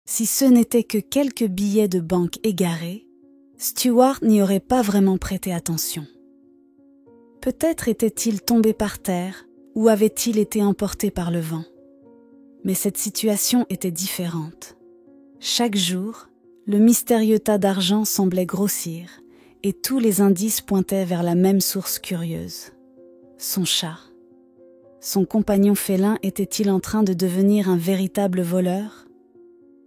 Si ce n'était que quelques billets de banque égarés, Stuart n'y aurait pas vraiment prêté attention. Peut-être était-il tombé par terre ou avait-il été emporté par le vent. Mais cette situation était différente. Chaque jour, le mystérieux tas d'argent semblait grossir et tous les indices pointaient vers la même source curieuse. Son chat. Son compagnon félin était-il en train de devenir un véritable voleur ?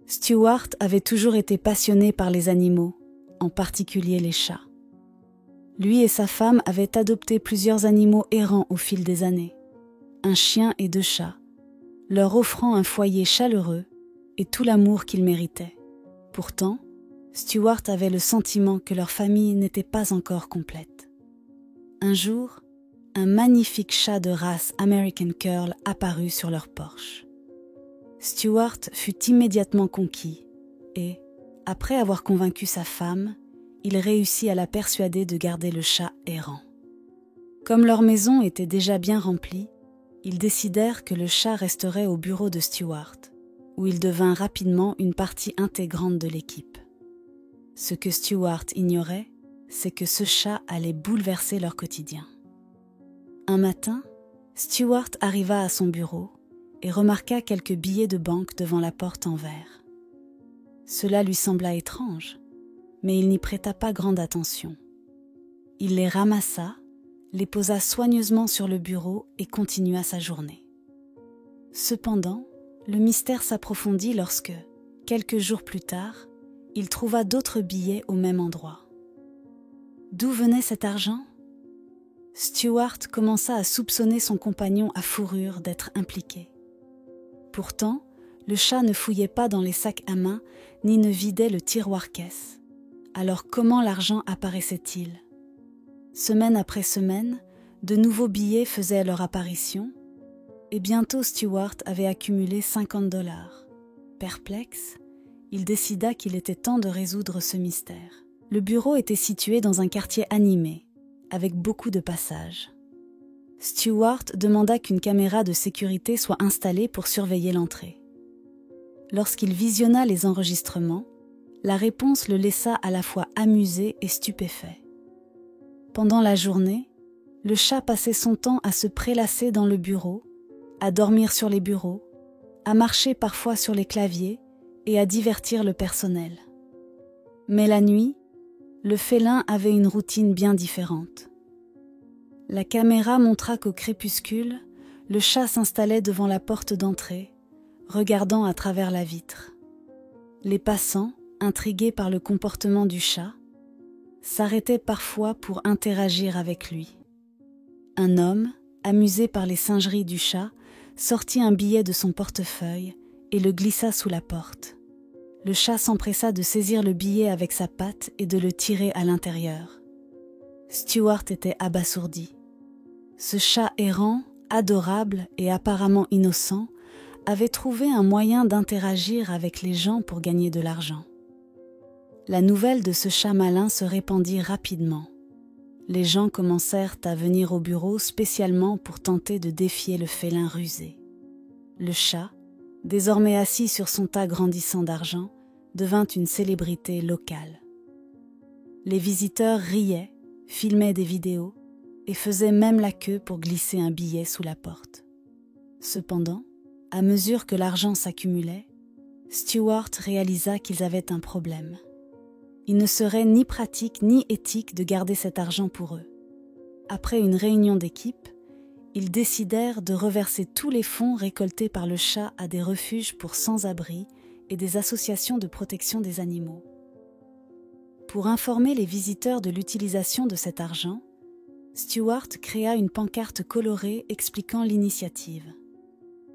Stuart avait toujours été passionné par les animaux, en particulier les chats. Lui et sa femme avaient adopté plusieurs animaux errants au fil des années, un chien et 2 chats, leur offrant un foyer chaleureux et tout l'amour qu'ils méritaient. Pourtant, Stuart avait le sentiment que leur famille n'était pas encore complète. Un jour, un magnifique chat de race American Curl apparut sur leur porche. Stuart fut immédiatement conquis et, après avoir convaincu sa femme, il réussit à la persuader de garder le chat errant. Comme leur maison était déjà bien remplie, ils décidèrent que le chat resterait au bureau de Stuart, où il devint rapidement une partie intégrante de l'équipe. Ce que Stuart ignorait, c'est que ce chat allait bouleverser leur quotidien. Un matin, Stuart arriva à son bureau et remarqua quelques billets de banque devant la porte en verre. Cela lui sembla étrange, mais il n'y prêta pas grande attention. Il les ramassa, les posa soigneusement sur le bureau et continua sa journée. Cependant, le mystère s'approfondit lorsque, quelques jours plus tard, il trouva d'autres billets au même endroit. D'où venait cet argent ? Stuart commença à soupçonner son compagnon à fourrure d'être impliqué. Pourtant, le chat ne fouillait pas dans les sacs à main ni ne vidait le tiroir-caisse. Alors comment l'argent apparaissait-il ? Semaine après semaine, de nouveaux billets faisaient leur apparition et bientôt Stuart avait accumulé $50. Perplexe, il décida qu'il était temps de résoudre ce mystère. Le bureau était situé dans un quartier animé, avec beaucoup de passages. Stuart demanda qu'une caméra de sécurité soit installée pour surveiller l'entrée. Lorsqu'il visionna les enregistrements, la réponse le laissa à la fois amusé et stupéfait. Pendant la journée, le chat passait son temps à se prélasser dans le bureau, à dormir sur les bureaux, à marcher parfois sur les claviers et à divertir le personnel. Mais la nuit, le félin avait une routine bien différente. La caméra montra qu'au crépuscule, le chat s'installait devant la porte d'entrée, regardant à travers la vitre. Les passants, intrigués par le comportement du chat, s'arrêtaient parfois pour interagir avec lui. Un homme, amusé par les singeries du chat, sortit un billet de son portefeuille et le glissa sous la porte. Le chat s'empressa de saisir le billet avec sa patte et de le tirer à l'intérieur. Stuart était abasourdi. Ce chat errant, adorable et apparemment innocent, avait trouvé un moyen d'interagir avec les gens pour gagner de l'argent. La nouvelle de ce chat malin se répandit rapidement. Les gens commencèrent à venir au bureau spécialement pour tenter de défier le félin rusé. Le chat, désormais assis sur son tas grandissant d'argent, devint une célébrité locale. Les visiteurs riaient, filmaient des vidéos et faisaient même la queue pour glisser un billet sous la porte. Cependant, à mesure que l'argent s'accumulait, Stuart réalisa qu'ils avaient un problème. Il ne serait ni pratique ni éthique de garder cet argent pour eux. Après une réunion d'équipe, ils décidèrent de reverser tous les fonds récoltés par le chat à des refuges pour sans-abri et des associations de protection des animaux. Pour informer les visiteurs de l'utilisation de cet argent, Stuart créa une pancarte colorée expliquant l'initiative.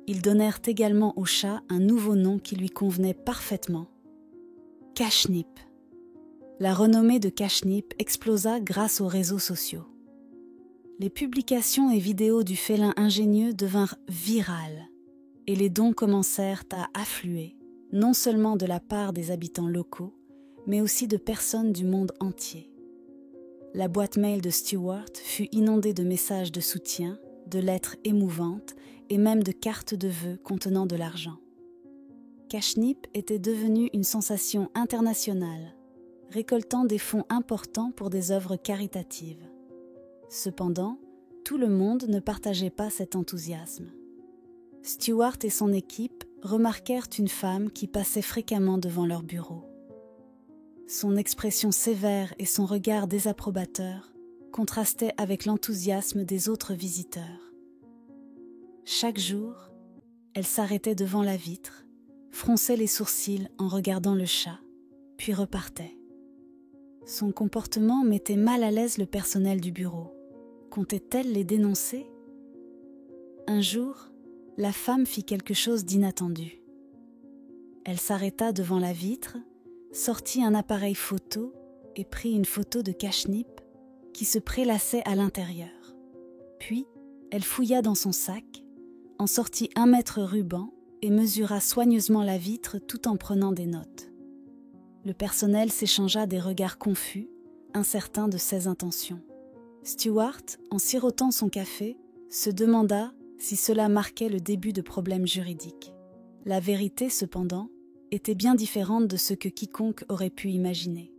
Ils donnèrent également au chat un nouveau nom qui lui convenait parfaitement. Cashnip. La renommée de Cashnip explosa grâce aux réseaux sociaux. Les publications et vidéos du félin ingénieux devinrent virales et les dons commencèrent à affluer, non seulement de la part des habitants locaux, mais aussi de personnes du monde entier. La boîte mail de Stuart fut inondée de messages de soutien, de lettres émouvantes et même de cartes de vœux contenant de l'argent. Cashnip était devenu une sensation internationale, récoltant des fonds importants pour des œuvres caritatives. Cependant, tout le monde ne partageait pas cet enthousiasme. Stewart et son équipe remarquèrent une femme qui passait fréquemment devant leur bureau. Son expression sévère et son regard désapprobateur contrastaient avec l'enthousiasme des autres visiteurs. Chaque jour, elle s'arrêtait devant la vitre, fronçait les sourcils en regardant le chat, puis repartait. Son comportement mettait mal à l'aise le personnel du bureau. Comptait-elle les dénoncer ? Un jour, la femme fit quelque chose d'inattendu. Elle s'arrêta devant la vitre, sortit un appareil photo et prit une photo de Cashnip qui se prélassait à l'intérieur. Puis, elle fouilla dans son sac, en sortit 1 mètre ruban et mesura soigneusement la vitre tout en prenant des notes. Le personnel s'échangea des regards confus, incertains de ses intentions. Stewart, en sirotant son café, se demanda si cela marquait le début de problèmes juridiques. La vérité, cependant, était bien différente de ce que quiconque aurait pu imaginer.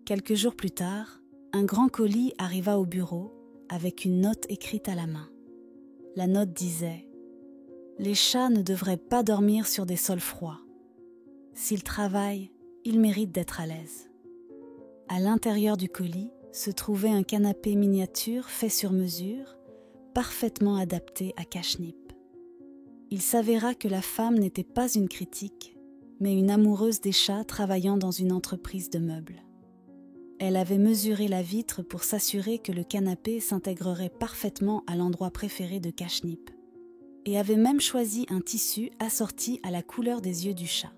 Quelques jours plus tard, un grand colis arriva au bureau avec une note écrite à la main. La note disait « Les chats ne devraient pas dormir sur des sols froids. S'ils travaillent, ils méritent d'être à l'aise. » À l'intérieur du colis se trouvait un canapé miniature fait sur mesure, parfaitement adapté à Cashnip. Il s'avéra que la femme n'était pas une critique, mais une amoureuse des chats travaillant dans une entreprise de meubles. Elle avait mesuré la vitre pour s'assurer que le canapé s'intégrerait parfaitement à l'endroit préféré de Cashnip, et avait même choisi un tissu assorti à la couleur des yeux du chat.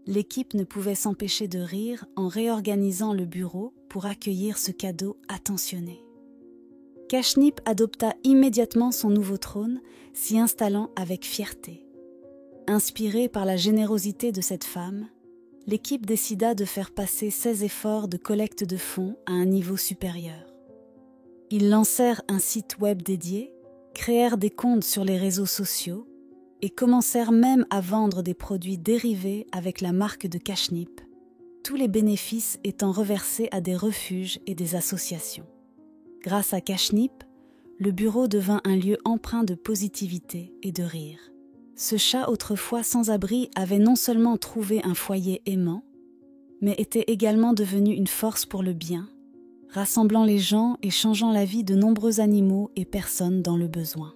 L'équipe ne pouvait s'empêcher de rire en réorganisant le bureau pour accueillir ce cadeau attentionné. Cashnip adopta immédiatement son nouveau trône, s'y installant avec fierté. Inspirée par la générosité de cette femme, l'équipe décida de faire passer ses efforts de collecte de fonds à un niveau supérieur. Ils lancèrent un site web dédié, créèrent des comptes sur les réseaux sociaux et commencèrent même à vendre des produits dérivés avec la marque de Cashnip, tous les bénéfices étant reversés à des refuges et des associations. Grâce à Cashnip, le bureau devint un lieu empreint de positivité et de rire. Ce chat autrefois sans abri avait non seulement trouvé un foyer aimant, mais était également devenu une force pour le bien, rassemblant les gens et changeant la vie de nombreux animaux et personnes dans le besoin.